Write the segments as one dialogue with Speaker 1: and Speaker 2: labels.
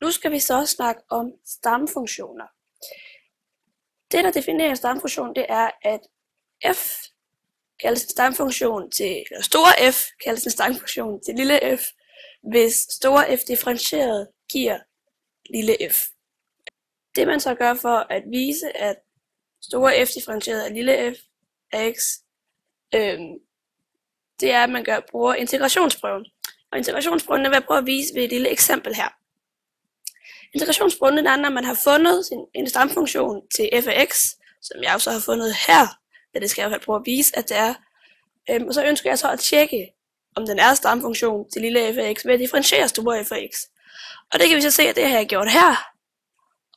Speaker 1: Nu skal vi så snakke om stamfunktioner. Det, der definerer en stamfunktion, det er, at f kaldes en stamfunktion til, eller store f kaldes en stamfunktion til lille f, hvis store f differentieret giver lille f. Det man så gør for at vise, at store f differentieret er lille f af x, det er, at man bruger integrationsprøven. Og integrationsprøven vil jeg prøve at vise ved et lille eksempel her. Integrationsprøven er, når man har fundet en stamfunktion til f af x, som jeg også har fundet her, men det skal jeg jo prøve at vise, at det er. Og så ønsker jeg så at tjekke, om den er stamfunktion til lille f af x ved at differentiere store f af x. Og det kan vi så se, at det har jeg gjort her.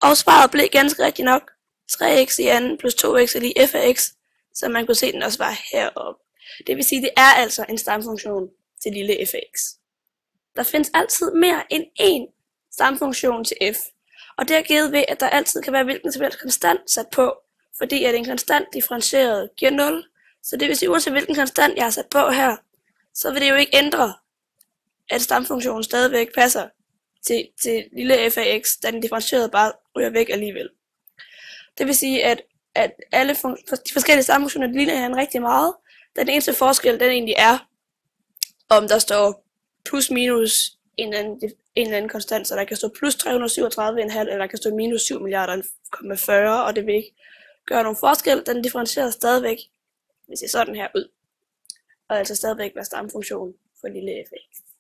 Speaker 1: Og svaret blev ganske rigtigt nok 3x i anden plus 2x er lige f af x, så man kunne se, at den også var heroppe. Det vil sige, at det er altså en stamfunktion til lille f af x. Der findes altid mere end én stamfunktion til f, og det er givet ved, at der altid kan være hvilken som helst konstant sat på, fordi at en konstant differentieret giver 0. Så det vil sige, uanset hvilken konstant jeg har sat på her, så vil det jo ikke ændre, at stamfunktionen stadigvæk passer til lille f af x, da den differentierede bare ryger væk alligevel. Det vil sige, at alle de forskellige stamfunktioner ligner hinanden rigtig meget. Den eneste forskel, den egentlig er, om der står plus minus en eller anden konstant, så der kan stå plus 337,5, eller der kan stå minus 7 milliarder, og det vil ikke gøre nogen forskel. Den differentierer stadigvæk, hvis det ser sådan her ud, og altså stadigvæk være stamfunktion for lille f af x.